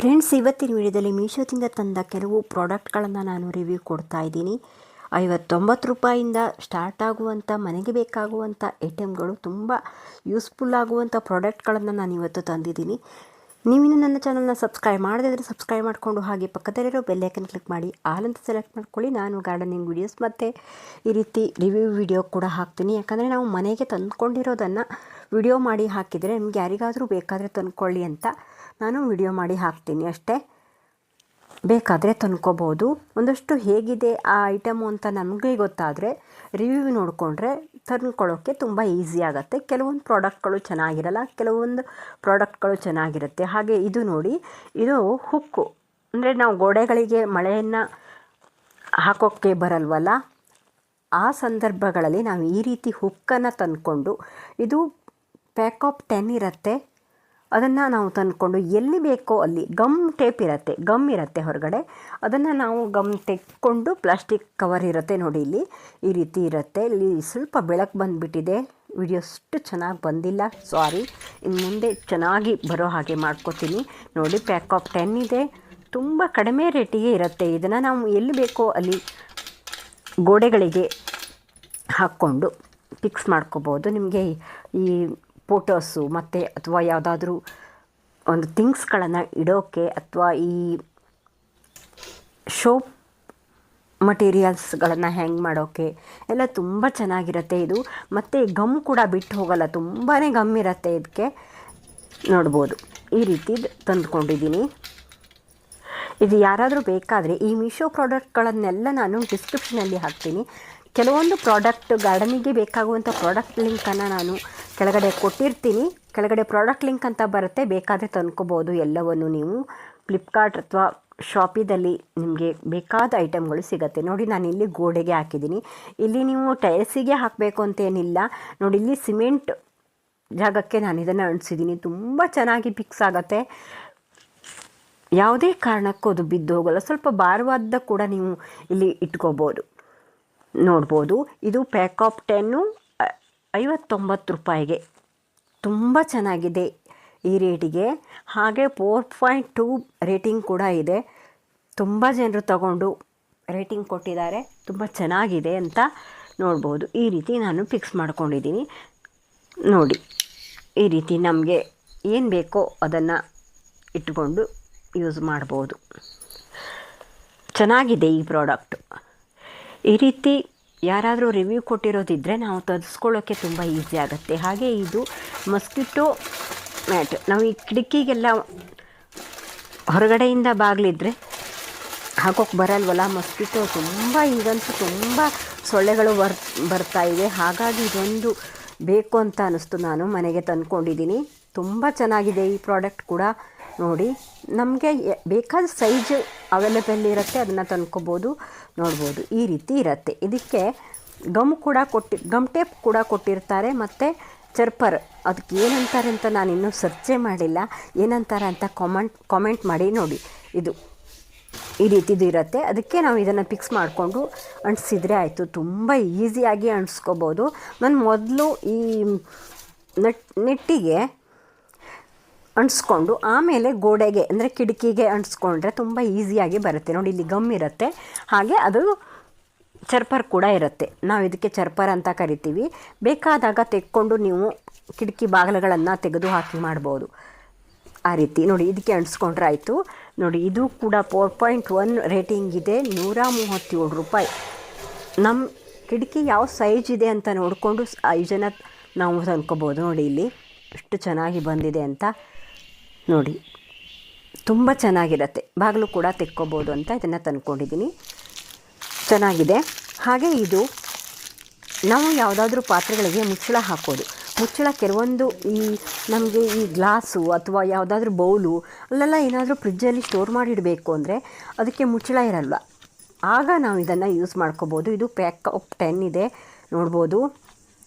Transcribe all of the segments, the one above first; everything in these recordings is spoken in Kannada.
ಫ್ರೆಂಡ್ಸ್, ಇವತ್ತಿನ ವಿಡಿಯೋದಲ್ಲಿ ಮೀಶೋದಿಂದ ತಂದ ಕೆಲವು ಪ್ರಾಡಕ್ಟ್ಗಳನ್ನು ನಾನು ರಿವ್ಯೂ ಕೊಡ್ತಾ ಇದ್ದೀನಿ. 59 ರೂಪಾಯಿಂದ ಸ್ಟಾರ್ಟ್ ಆಗುವಂಥ ಮನೆಗೆ ಬೇಕಾಗುವಂಥ ಐಟಮ್ಗಳು, ತುಂಬ ಯೂಸ್ಫುಲ್ ಆಗುವಂಥ ಪ್ರಾಡಕ್ಟ್ಗಳನ್ನು ನಾನು ಇವತ್ತು ತಂದಿದ್ದೀನಿ. ನೀವಿನ್ನು ನನ್ನ ಚಾನಲ್ನ ಸಬ್ಸ್ಕ್ರೈಬ್ ಮಾಡದಿದ್ದರೆ ಸಬ್ಸ್ಕ್ರೈಬ್ ಮಾಡಿಕೊಂಡು ಹಾಗೆ ಪಕ್ಕದಲ್ಲಿರೋ ಬೆಲ್ಲೈಕನ್ ಕ್ಲಿಕ್ ಮಾಡಿ ಆಲ್ ಅಂತ ಸೆಲೆಕ್ಟ್ ಮಾಡ್ಕೊಳ್ಳಿ. ನಾನು ಗಾರ್ಡನಿಂಗ್ ವೀಡಿಯೋಸ್ ಮತ್ತು ಈ ರೀತಿ ರಿವ್ಯೂ ವಿಡಿಯೋ ಕೂಡ ಹಾಕ್ತೀನಿ. ಯಾಕಂದರೆ ನಾವು ಮನೆಗೆ ತಂದುಕೊಂಡಿರೋದನ್ನು ವಿಡಿಯೋ ಮಾಡಿ ಹಾಕಿದರೆ ನಿಮ್ಗೆ ಯಾರಿಗಾದರೂ ಬೇಕಾದರೆ ತಂದ್ಕೊಳ್ಳಿ ಅಂತ ನಾನು ವಿಡಿಯೋ ಮಾಡಿ ಹಾಕ್ತೀನಿ ಅಷ್ಟೇ. ಬೇಕಾದರೆ ತಂದ್ಕೋಬೋದು. ಒಂದಷ್ಟು ಹೇಗಿದೆ ಆ ಐಟಮು ಅಂತ ನಮಗೆ ಗೊತ್ತಾದರೆ ರಿವ್ಯೂ ನೋಡಿಕೊಂಡ್ರೆ ತಂದ್ಕೊಳ್ಳೋಕ್ಕೆ ತುಂಬ ಈಸಿ ಆಗುತ್ತೆ. ಕೆಲವೊಂದು ಪ್ರಾಡಕ್ಟ್ಗಳು ಚೆನ್ನಾಗಿರಲ್ಲ, ಕೆಲವೊಂದು ಪ್ರಾಡಕ್ಟ್ಗಳು ಚೆನ್ನಾಗಿರುತ್ತೆ. ಹಾಗೆ ಇದು ನೋಡಿ, ಇದು ಹುಕ್ಕು, ಅಂದರೆ ನಾವು ಗೋಡೆಗಳಿಗೆ ಮಳೆಯನ್ನು ಹಾಕೋಕ್ಕೆ ಬರಲ್ವಲ್ಲ, ಆ ಸಂದರ್ಭಗಳಲ್ಲಿ ನಾವು ಈ ರೀತಿ ಹುಕ್ಕನ್ನು ತಂದ್ಕೊಂಡು, ಇದು ಪ್ಯಾಕ್ ಆಫ್ 10 ಇರುತ್ತೆ, ಅದನ್ನು ನಾವು ತಂದ್ಕೊಂಡು ಎಲ್ಲಿ ಬೇಕೋ ಅಲ್ಲಿ ಗಮ್ ಟೇಪ್ ಇರುತ್ತೆ, ಗಮ್ ಇರುತ್ತೆ ಹೊರಗಡೆ, ಅದನ್ನು ನಾವು ಗಮ್ ತೆಕ್ಕೊಂಡು, ಪ್ಲಾಸ್ಟಿಕ್ ಕವರ್ ಇರುತ್ತೆ ನೋಡಿ, ಇಲ್ಲಿ ಈ ರೀತಿ ಇರುತ್ತೆ. ಇಲ್ಲಿ ಸ್ವಲ್ಪ ಬೆಳಕು ಬಂದುಬಿಟ್ಟಿದೆ, ವಿಡಿಯೋ ಅಷ್ಟು ಚೆನ್ನಾಗಿ ಬಂದಿಲ್ಲ, ಸಾರಿ. ಇನ್ನು ಮುಂದೆ ಚೆನ್ನಾಗಿ ಬರೋ ಹಾಗೆ ಮಾಡ್ಕೋತೀನಿ. ನೋಡಿ, ಪ್ಯಾಕ್ ಆಫ್ 10 ಇದೆ, ತುಂಬ ಕಡಿಮೆ ರೇಟಿಗೆ ಇರುತ್ತೆ. ಇದನ್ನು ನಾವು ಎಲ್ಲಿ ಬೇಕೋ ಅಲ್ಲಿ ಗೋಡೆಗಳಿಗೆ ಹಾಕ್ಕೊಂಡು ಫಿಕ್ಸ್ ಮಾಡ್ಕೋಬೋದು. ನಿಮಗೆ ಈ ಫೋಟೋಸು ಮತ್ತು ಅಥವಾ ಯಾವುದಾದ್ರೂ ಒಂದು ಥಿಂಗ್ಸ್ಗಳನ್ನು ಇಡೋಕ್ಕೆ, ಅಥವಾ ಈ ಶೋ ಮಟೀರಿಯಲ್ಸ್ಗಳನ್ನು ಹ್ಯಾಂಗ್ ಮಾಡೋಕ್ಕೆ ಎಲ್ಲ ತುಂಬ ಚೆನ್ನಾಗಿರುತ್ತೆ ಇದು. ಮತ್ತು ಗಮ್ ಕೂಡ ಬಿಟ್ಟು ಹೋಗಲ್ಲ, ತುಂಬಾ ಗಮ್ ಇರುತ್ತೆ ಇದಕ್ಕೆ. ನೋಡ್ಬೋದು, ಈ ರೀತಿ ತಂದುಕೊಂಡಿದ್ದೀನಿ. ಇದು ಯಾರಾದರೂ ಬೇಕಾದರೆ ಈ ಮೀಶೋ ಪ್ರಾಡಕ್ಟ್ಗಳನ್ನೆಲ್ಲ ನಾನು ಡಿಸ್ಕ್ರಿಪ್ಷನಲ್ಲಿ ಹಾಕ್ತೀನಿ. ಕೆಲವೊಂದು ಪ್ರಾಡಕ್ಟ್ ಗಾರ್ಡನಿಗೆ ಬೇಕಾಗುವಂಥ ಪ್ರಾಡಕ್ಟ್ ಲಿಂಕನ್ನು ನಾನು ಕೆಳಗಡೆ ಕೊಟ್ಟಿರ್ತೀನಿ. ಕೆಳಗಡೆ ಪ್ರಾಡಕ್ಟ್ ಲಿಂಕ್ ಅಂತ ಬರುತ್ತೆ, ಬೇಕಾದರೆ ತಂದ್ಕೋಬೋದು ಎಲ್ಲವನ್ನು. ನೀವು ಫ್ಲಿಪ್ಕಾರ್ಟ್ ಅಥವಾ ಶಾಪಿದಲ್ಲಿ ನಿಮಗೆ ಬೇಕಾದ ಐಟಮ್ಗಳು ಸಿಗುತ್ತೆ. ನೋಡಿ, ನಾನು ಇಲ್ಲಿ ಗೋಡೆಗೆ ಹಾಕಿದ್ದೀನಿ. ಇಲ್ಲಿ ನೀವು ಟೈಲ್ಸಿಗೆ ಹಾಕಬೇಕು ಅಂತೇನಿಲ್ಲ. ನೋಡಿ, ಇಲ್ಲಿ ಸಿಮೆಂಟ್ ಜಾಗಕ್ಕೆ ನಾನು ಇದನ್ನು ಅಂಟಿಸಿದ್ದೀನಿ. ತುಂಬ ಚೆನ್ನಾಗಿ ಫಿಕ್ಸ್ ಆಗುತ್ತೆ, ಯಾವುದೇ ಕಾರಣಕ್ಕೂ ಅದು ಬಿದ್ದು ಹೋಗಲ್ಲ. ಸ್ವಲ್ಪ ಭಾರವಾದ ಕೂಡ ನೀವು ಇಲ್ಲಿ ಇಟ್ಕೋಬೋದು. ನೋಡ್ಬೋದು, ಇದು ಪ್ಯಾಕ್ ಆಫ್ 10 59 ರೂಪಾಯಿಗೆ ತುಂಬ ಚೆನ್ನಾಗಿದೆ ಈ ರೇಟಿಗೆ. ಹಾಗೆ 4.2 ರೇಟಿಂಗ್ ಕೂಡ ಇದೆ. ತುಂಬ ಜನರು ತಗೊಂಡು ರೇಟಿಂಗ್ ಕೊಟ್ಟಿದ್ದಾರೆ, ತುಂಬ ಚೆನ್ನಾಗಿದೆ ಅಂತ ನೋಡ್ಬೋದು. ಈ ರೀತಿ ನಾನು ಫಿಕ್ಸ್ ಮಾಡ್ಕೊಂಡಿದ್ದೀನಿ. ನೋಡಿ, ಈ ರೀತಿ ನಮಗೆ ಏನು ಬೇಕೋ ಅದನ್ನು ಇಟ್ಕೊಂಡು ಯೂಸ್ ಮಾಡ್ಬೋದು. ಚೆನ್ನಾಗಿದೆ ಈ ಪ್ರಾಡಕ್ಟು. ಈ ರೀತಿ ಯಾರಾದರೂ ರಿವ್ಯೂ ಕೊಟ್ಟಿರೋದಿದ್ದರೆ ನಾವು ತರಿಸ್ಕೊಳ್ಳೋಕ್ಕೆ ತುಂಬ ಈಸಿ ಆಗುತ್ತೆ. ಹಾಗೆ ಇದು ಮಸ್ಕಿಟೋ ಮ್ಯಾಟ್, ನಾವು ಈ ಕಿಟಕಿಗೆಲ್ಲ ಹೊರಗಡೆಯಿಂದ ಬಾಗಿಲಿದ್ರೆ ಹಾಕೋಕ್ಕೆ ಬರಲ್ವಲ್ಲ, ಮಸ್ಕಿಟೋ ತುಂಬ, ಈಗಂತೂ ತುಂಬ ಸೊಳ್ಳೆಗಳು ಬರ್ತಾ ಇದೆ. ಹಾಗಾಗಿ ಇದೊಂದು ಬೇಕು ಅಂತ ಅನ್ನಿಸ್ತು, ನಾನು ಮನೆಗೆ ತಂದ್ಕೊಂಡಿದ್ದೀನಿ. ತುಂಬ ಚೆನ್ನಾಗಿದೆ ಈ ಪ್ರಾಡಕ್ಟ್ ಕೂಡ. ನೋಡಿ, ನಮಗೆ ಬೇಕಾದ ಸೈಜ್ ಅವೈಲೇಬಲ್ ಇರುತ್ತೆ, ಅದನ್ನು ತಂದ್ಕೋಬೋದು. ನೋಡ್ಬೋದು, ಈ ರೀತಿ ಇರುತ್ತೆ. ಇದಕ್ಕೆ ಗಮ್ ಟೇಪ್ ಕೂಡ ಕೊಟ್ಟಿರ್ತಾರೆ, ಮತ್ತು ಚರ್ಪರ್. ಅದಕ್ಕೆ ಏನಂತಾರೆ ಅಂತ ನಾನು ಇನ್ನೂ ಸರ್ಚೇ ಮಾಡಿಲ್ಲ, ಏನಂತಾರೆ ಅಂತ ಕಾಮೆಂಟ್ ಮಾಡಿ. ನೋಡಿ, ಇದು ಈ ರೀತಿದು ಇರುತ್ತೆ. ಅದಕ್ಕೆ ನಾವು ಇದನ್ನು ಫಿಕ್ಸ್ ಮಾಡಿಕೊಂಡು ಅಂಟಿಸಿದ್ರೆ ಆಯಿತು. ತುಂಬ ಈಸಿಯಾಗಿ ಅಂಟಿಸ್ಕೋಬೋದು. ನಾನು ಮೊದಲು ಈ ನೆಟ್ಟಿಗೆ ಅಂಟಿಸ್ಕೊಂಡು ಆಮೇಲೆ ಗೋಡೆಗೆ, ಅಂದರೆ ಕಿಟಕಿಗೆ ಅಂಟಿಸ್ಕೊಂಡ್ರೆ ತುಂಬ ಈಸಿಯಾಗಿ ಬರುತ್ತೆ. ನೋಡಿ, ಇಲ್ಲಿ ಗಮ್ ಇರುತ್ತೆ, ಹಾಗೆ ಅದು ಚರ್ಪರ್ ಕೂಡ ಇರುತ್ತೆ. ನಾವು ಇದಕ್ಕೆ ಚರ್ಪರ್ ಅಂತ ಕರಿತೀವಿ. ಬೇಕಾದಾಗ ತೆಕ್ಕೊಂಡು ನೀವು ಕಿಟಕಿ ಬಾಗಿಲುಗಳನ್ನು ತೆಗೆದು ಹಾಕಿ ಮಾಡ್ಬೋದು. ಆ ರೀತಿ ನೋಡಿ, ಇದಕ್ಕೆ ಅಂಟಿಸ್ಕೊಂಡ್ರೆ ಆಯಿತು. ನೋಡಿ, ಇದು ಕೂಡ 4.1 ರೇಟಿಂಗ್ ಇದೆ, 137 ರೂಪಾಯಿ. ನಮ್ಮ ಕಿಟಕಿ ಯಾವ ಸೈಜ್ ಇದೆ ಅಂತ ನೋಡಿಕೊಂಡು ಸೈಜನ್ನು ನಾವು ತಂದ್ಕೋಬೋದು. ನೋಡಿ, ಇಲ್ಲಿ ಎಷ್ಟು ಚೆನ್ನಾಗಿ ಬಂದಿದೆ ಅಂತ ನೋಡಿ, ತುಂಬ ಚೆನ್ನಾಗಿರುತ್ತೆ. ಬಾಗಿಲು ಕೂಡ ತೆಕ್ಕೋಬೋದು ಅಂತ ಇದನ್ನು ತಂದ್ಕೊಂಡಿದ್ದೀನಿ. ಚೆನ್ನಾಗಿದೆ. ಹಾಗೆ ಇದು ನಾವು ಯಾವುದಾದ್ರೂ ಪಾತ್ರೆಗಳಿಗೆ ಮುಚ್ಚಳ ಹಾಕೋದು. ಮುಚ್ಚಳ ಕೆಲವೊಂದು ಈ ನಮಗೆ ಈ ಗ್ಲಾಸು ಅಥವಾ ಯಾವುದಾದ್ರೂ ಬೌಲು ಅಲ್ಲೆಲ್ಲ ಏನಾದರೂ ಫ್ರಿಜ್ಜಲ್ಲಿ ಸ್ಟೋರ್ ಮಾಡಿಡಬೇಕು ಅಂದರೆ ಅದಕ್ಕೆ ಮುಚ್ಚಳ ಇರಲ್ವ, ಆಗ ನಾವು ಇದನ್ನು ಯೂಸ್ ಮಾಡ್ಕೋಬೋದು. ಇದು ಪ್ಯಾಕ್ ಆಫ್ 10 ಇದೆ, ನೋಡ್ಬೋದು.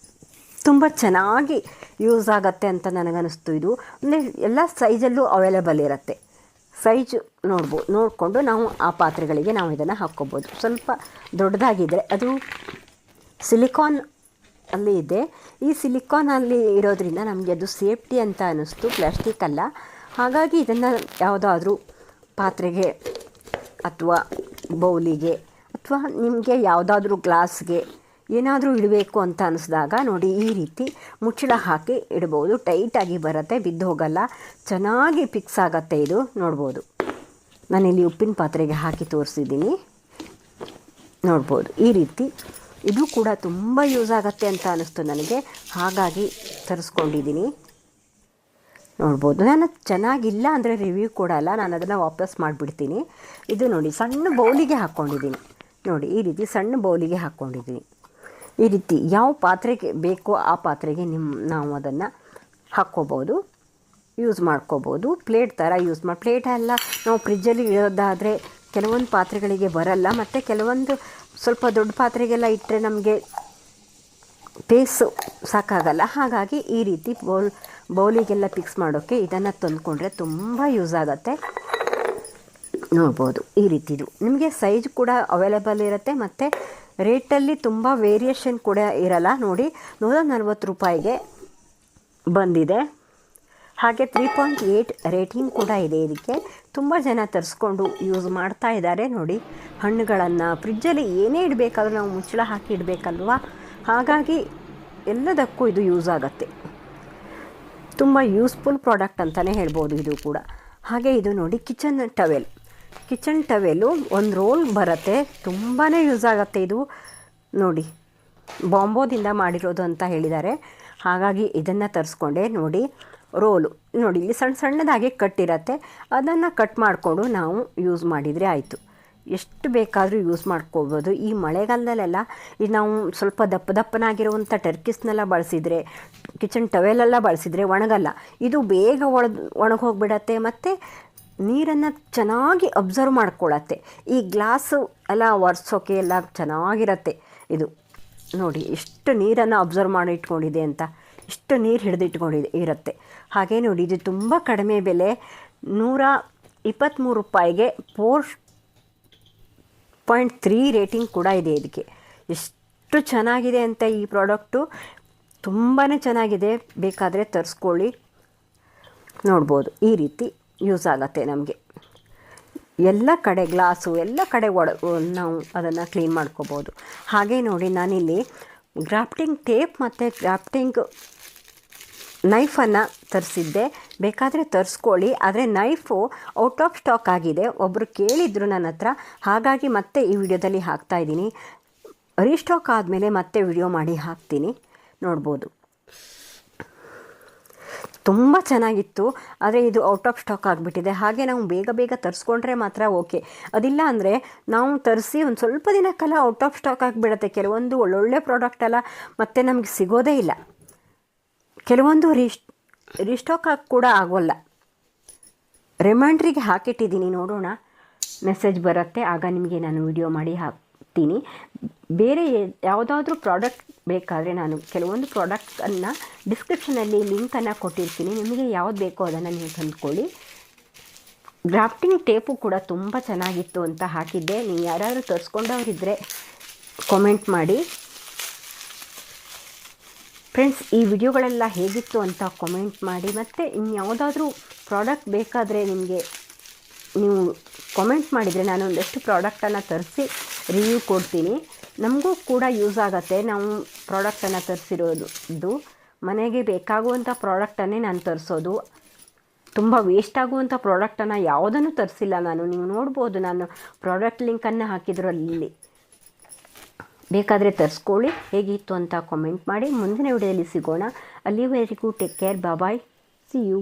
ತುಂಬ ಚೆನ್ನಾಗಿ ಯೂಸ್ ಆಗುತ್ತೆ ಅಂತ ನನಗನ್ನಿಸ್ತು. ಇದು ಅಂದರೆ ಎಲ್ಲ ಸೈಜಲ್ಲೂ ಅವೈಲೇಬಲ್ ಇರುತ್ತೆ. ಸೈಜ್ ನೋಡಿಕೊಂಡು ನಾವು ಆ ಪಾತ್ರೆಗಳಿಗೆ ನಾವು ಇದನ್ನು ಹಾಕ್ಕೋಬೋದು. ಸ್ವಲ್ಪ ದೊಡ್ಡದಾಗಿದ್ದರೆ ಅದು ಸಿಲಿಕಾನ್ ಅಲ್ಲಿ ಇದೆ. ಈ ಸಿಲಿಕಾನಲ್ಲಿ ಇರೋದ್ರಿಂದ ನಮಗೆ ಅದು ಸೇಫ್ಟಿ ಅಂತ ಅನ್ನಿಸ್ತು, ಪ್ಲಾಸ್ಟಿಕ್ ಅಲ್ಲ. ಹಾಗಾಗಿ ಇದನ್ನು ಯಾವುದಾದ್ರೂ ಪಾತ್ರೆಗೆ ಅಥವಾ ಬೌಲಿಗೆ ಅಥವಾ ನಿಮಗೆ ಯಾವುದಾದ್ರೂ ಗ್ಲಾಸ್ಗೆ ಏನಾದರೂ ಇಡಬೇಕು ಅಂತ ಅನಿಸಿದಾಗ ನೋಡಿ ಈ ರೀತಿ ಮುಚ್ಚಳ ಹಾಕಿ ಇಡ್ಬೋದು. ಟೈಟಾಗಿ ಬರುತ್ತೆ, ಬಿದ್ದು ಹೋಗಲ್ಲ, ಚೆನ್ನಾಗಿ ಫಿಕ್ಸ್ ಆಗುತ್ತೆ. ಇದು ನೋಡ್ಬೋದು, ನಾನಿಲ್ಲಿ ಉಪ್ಪಿನ ಪಾತ್ರೆಗೆ ಹಾಕಿ ತೋರಿಸಿದ್ದೀನಿ. ನೋಡ್ಬೋದು ಈ ರೀತಿ. ಇದು ಕೂಡ ತುಂಬ ಯೂಸ್ ಆಗುತ್ತೆ ಅಂತ ಅನ್ನಿಸ್ತು ನನಗೆ, ಹಾಗಾಗಿ ತರಿಸ್ಕೊಂಡಿದ್ದೀನಿ. ನೋಡ್ಬೋದು, ನಾನು ಚೆನ್ನಾಗಿಲ್ಲ ಅಂದರೆ ರಿವ್ಯೂ ಕೊಡಲ್ಲ, ನಾನು ಅದನ್ನು ವಾಪಸ್ ಮಾಡಿಬಿಡ್ತೀನಿ. ಇದು ನೋಡಿ ಸಣ್ಣ ಬೌಲಿಗೆ ಹಾಕ್ಕೊಂಡಿದ್ದೀನಿ. ನೋಡಿ ಈ ರೀತಿ ಸಣ್ಣ ಬೌಲಿಗೆ ಹಾಕ್ಕೊಂಡಿದ್ದೀನಿ. ಈ ರೀತಿ ಯಾವ ಪಾತ್ರೆಗೆ ಬೇಕೋ ಆ ಪಾತ್ರೆಗೆ ನಾವು ಅದನ್ನು ಹಾಕ್ಕೋಬೋದು, ಯೂಸ್ ಮಾಡ್ಕೋಬೋದು. ಪ್ಲೇಟ್ ಥರ ಯೂಸ್ ಮಾಡಿ, ಪ್ಲೇಟ್ ಎಲ್ಲ ನಾವು ಫ್ರಿಜ್ಜಲ್ಲಿ ಇಡೋದಾದರೆ ಕೆಲವೊಂದು ಪಾತ್ರೆಗಳಿಗೆ ಬರಲ್ಲ, ಮತ್ತು ಕೆಲವೊಂದು ಸ್ವಲ್ಪ ದೊಡ್ಡ ಪಾತ್ರೆಗೆಲ್ಲ ಇಟ್ಟರೆ ನಮಗೆ ಪೇಸು ಸಾಕಾಗಲ್ಲ. ಹಾಗಾಗಿ ಈ ರೀತಿ ಬೌಲಿಗೆಲ್ಲ ಫಿಕ್ಸ್ ಮಾಡೋಕ್ಕೆ ಇದನ್ನು ತಂದುಕೊಂಡ್ರೆ ತುಂಬ ಯೂಸ್ ಆಗುತ್ತೆ. ನೋಡ್ಬೋದು ಈ ರೀತಿದು ನಿಮಗೆ ಸೈಜ್ ಕೂಡ ಅವೈಲೇಬಲ್ ಇರುತ್ತೆ, ಮತ್ತು ರೇಟಲ್ಲಿ ತುಂಬ ವೇರಿಯೇಷನ್ ಕೂಡ ಇರಲ್ಲ. ನೋಡಿ 140 ರೂಪಾಯಿಗೆ ಬಂದಿದೆ. ಹಾಗೆ 3.8 ರೇಟಿಂಗ್ ಕೂಡ ಇದೆ ಇದಕ್ಕೆ. ತುಂಬ ಜನ ತರಿಸ್ಕೊಂಡು ಯೂಸ್ ಮಾಡ್ತಾ ಇದ್ದಾರೆ. ನೋಡಿ, ಹಣ್ಣುಗಳನ್ನು ಫ್ರಿಜ್ಜಲ್ಲಿ ಏನೇ ಇಡಬೇಕಾದ್ರೂ ನಾವು ಮುಚ್ಚಳ ಹಾಕಿ ಇಡಬೇಕಲ್ವ, ಹಾಗಾಗಿ ಎಲ್ಲದಕ್ಕೂ ಇದು ಯೂಸ್ ಆಗುತ್ತೆ. ತುಂಬ ಯೂಸ್ಫುಲ್ ಪ್ರಾಡಕ್ಟ್ ಅಂತಲೇ ಹೇಳ್ಬೋದು ಇದು ಕೂಡ. ಹಾಗೆ ಇದು ನೋಡಿ ಕಿಚನ್ ಟವೆಲು ಒಂದು ರೋಲ್ ಬರುತ್ತೆ, ತುಂಬಾ ಯೂಸ್ ಆಗುತ್ತೆ ಇದು. ನೋಡಿ ಬಾಂಬೋದಿಂದ ಮಾಡಿರೋದು ಅಂತ ಹೇಳಿದ್ದಾರೆ, ಹಾಗಾಗಿ ಇದನ್ನು ತರಿಸ್ಕೊಂಡೆ. ನೋಡಿ ರೋಲು ನೋಡಿ, ಇಲ್ಲಿ ಸಣ್ಣದಾಗಿ ಕಟ್ಟಿರುತ್ತೆ, ಅದನ್ನು ಕಟ್ ಮಾಡಿಕೊಂಡು ನಾವು ಯೂಸ್ ಮಾಡಿದರೆ ಆಯಿತು. ಎಷ್ಟು ಬೇಕಾದರೂ ಯೂಸ್ ಮಾಡ್ಕೋಬೋದು. ಈ ಮಳೆಗಾಲದಲ್ಲೆಲ್ಲ ಈಗ ನಾವು ಸ್ವಲ್ಪ ದಪ್ಪನಾಗಿರುವಂಥ ಟರ್ಕಿಸ್ನೆಲ್ಲ ಬಳಸಿದರೆ, ಕಿಚನ್ ಟವೆಲೆಲ್ಲ ಬಳಸಿದರೆ ಒಣಗಲ್ಲ. ಇದು ಬೇಗ ಒಣಗೋಗ್ಬಿಡತ್ತೆ, ಮತ್ತು ನೀರನ್ನು ಚೆನ್ನಾಗಿ ಅಬ್ಸರ್ವ್ ಮಾಡ್ಕೊಳ್ಳತ್ತೆ. ಈ ಗ್ಲಾಸು ಎಲ್ಲ ಒರೆಸೋಕೆ ಎಲ್ಲ ಚೆನ್ನಾಗಿರುತ್ತೆ ಇದು. ನೋಡಿ ಎಷ್ಟು ನೀರನ್ನು ಅಬ್ಸರ್ವ್ ಮಾಡಿ ಇಟ್ಕೊಂಡಿದೆ ಅಂತ, ಇಷ್ಟು ನೀರು ಹಿಡಿದಿಟ್ಕೊಂಡಿದೆ ಇರುತ್ತೆ. ಹಾಗೆ ನೋಡಿ ಇದು ತುಂಬ ಕಡಿಮೆ ಬೆಲೆ, 123 ರೂಪಾಯಿಗೆ 4.3 ರೇಟಿಂಗ್ ಕೂಡ ಇದೆ ಇದಕ್ಕೆ. ಎಷ್ಟು ಚೆನ್ನಾಗಿದೆ ಅಂತ ಈ ಪ್ರಾಡಕ್ಟು, ತುಂಬಾ ಚೆನ್ನಾಗಿದೆ. ಬೇಕಾದರೆ ತರಿಸ್ಕೊಳ್ಳಿ. ನೋಡ್ಬೋದು ಈ ರೀತಿ ಯೂಸ್ ಆಗುತ್ತೆ ನಮಗೆ. ಎಲ್ಲ ಕಡೆ ಗ್ಲಾಸು ಎಲ್ಲ ಕಡೆ ನಾವು ಅದನ್ನು ಕ್ಲೀನ್ ಮಾಡ್ಕೋಬೋದು. ಹಾಗೆ ನೋಡಿ ನಾನಿಲ್ಲಿ ಗ್ರಾಫ್ಟಿಂಗ್ ಟೇಪ್ ಮತ್ತು ಗ್ರಾಫ್ಟಿಂಗ್ ನೈಫನ್ನು ತರಿಸಿದ್ದೆ, ಬೇಕಾದರೆ ತರಿಸ್ಕೊಳ್ಳಿ. ಆದರೆ ನೈಫು ಔಟ್ ಆಫ್ ಸ್ಟಾಕ್ ಆಗಿದೆ, ಒಬ್ಬರು ಕೇಳಿದ್ರು ನನ್ನ ಹತ್ರ, ಹಾಗಾಗಿ ಮತ್ತೆ ಈ ವಿಡಿಯೋದಲ್ಲಿ ಹಾಕ್ತಾಯಿದ್ದೀನಿ. ರೀಸ್ಟಾಕ್ ಆದಮೇಲೆ ಮತ್ತೆ ವಿಡಿಯೋ ಮಾಡಿ ಹಾಕ್ತೀನಿ. ನೋಡ್ಬೋದು ತುಂಬ ಚೆನ್ನಾಗಿತ್ತು, ಆದರೆ ಇದು ಔಟ್ ಆಫ್ ಸ್ಟಾಕ್ ಆಗಿಬಿಟ್ಟಿದೆ. ಹಾಗೆ ನಾವು ಬೇಗ ತರಿಸ್ಕೊಂಡ್ರೆ ಮಾತ್ರ ಓಕೆ, ಅದಿಲ್ಲ ಅಂದರೆ ನಾವು ತರಿಸಿ ಒಂದು ಸ್ವಲ್ಪ ದಿನಕ್ಕೆಲ್ಲ ಔಟ್ ಆಫ್ ಸ್ಟಾಕ್ ಆಗಿಬಿಡುತ್ತೆ. ಕೆಲವೊಂದು ಒಳ್ಳೊಳ್ಳೆ ಪ್ರಾಡಕ್ಟೆಲ್ಲ ಮತ್ತೆ ನಮಗೆ ಸಿಗೋದೇ ಇಲ್ಲ, ಕೆಲವೊಂದು ರೀಸ್ಟಾಕ್ ಆಗಿ ಕೂಡ ಆಗೋಲ್ಲ. ರಿಮೈಂಡ್ರಿಗೆ ಹಾಕಿಟ್ಟಿದ್ದೀನಿ, ನೋಡೋಣ ಮೆಸೇಜ್ ಬರುತ್ತೆ, ಆಗ ನಿಮಗೆ ನಾನು ವಿಡಿಯೋ ಮಾಡಿ ಹಾಕ್ತೀನಿ. ಬೇರೆ ಯಾವುದಾದ್ರೂ ಪ್ರಾಡಕ್ಟ್ ಬೇಕಾದರೆ ನಾನು ಕೆಲವೊಂದು ಪ್ರಾಡಕ್ಟನ್ನು ಡಿಸ್ಕ್ರಿಪ್ಷನಲ್ಲಿ ಲಿಂಕನ್ನು ಕೊಟ್ಟಿರ್ತೀನಿ, ನಿಮಗೆ ಯಾವ್ದು ಬೇಕೋ ಅದನ್ನು ನೀವು ತಂದುಕೊಳ್ಳಿ. ಗ್ರಾಫ್ಟಿಂಗ್ ಟೇಪು ಕೂಡ ತುಂಬ ಚೆನ್ನಾಗಿತ್ತು ಅಂತ ಹಾಕಿದ್ದೆ, ನೀವು ಯಾರಾದರೂ ತರಿಸ್ಕೊಂಡವರಿದ್ದರೆ ಕಾಮೆಂಟ್ ಮಾಡಿ. ಫ್ರೆಂಡ್ಸ್, ಈ ವಿಡಿಯೋಗಳೆಲ್ಲ ಹೇಗಿತ್ತು ಅಂತ ಕಾಮೆಂಟ್ ಮಾಡಿ. ಮತ್ತು ಇನ್ಯಾವುದಾದ್ರೂ ಪ್ರಾಡಕ್ಟ್ ಬೇಕಾದರೆ ನಿಮಗೆ ನೀವು ಕಾಮೆಂಟ್ ಮಾಡಿದರೆ ನಾನು ಒಂದಷ್ಟು ಪ್ರಾಡಕ್ಟನ್ನು ತರಿಸಿ ರಿವ್ಯೂ ಕೊಡ್ತೀನಿ. ನಮಗೂ ಕೂಡ ಯೂಸ್ ಆಗುತ್ತೆ. ನಾವು ಪ್ರಾಡಕ್ಟನ್ನು ತರಿಸಿರೋದು ಮನೆಗೆ ಬೇಕಾಗುವಂಥ ಪ್ರಾಡಕ್ಟನ್ನೇ ನಾನು ತರಿಸೋದು. ತುಂಬ ವೇಸ್ಟ್ ಆಗುವಂಥ ಪ್ರಾಡಕ್ಟನ್ನು ಯಾವುದನ್ನು ತರಿಸಿಲ್ಲ ನಾನು. ನೀವು ನೋಡ್ಬೋದು, ನಾನು ಪ್ರಾಡಕ್ಟ್ ಲಿಂಕನ್ನು ಹಾಕಿದ್ರಲ್ಲಿ, ಬೇಕಾದರೆ ತರಿಸ್ಕೊಳ್ಳಿ. ಹೇಗಿತ್ತು ಅಂತ ಕಾಮೆಂಟ್ ಮಾಡಿ. ಮುಂದಿನ ವಿಡಿಯೋದಲ್ಲಿ ಸಿಗೋಣ. ಅಲ್ಲಿವರೆಗೂ take care, bye, see you.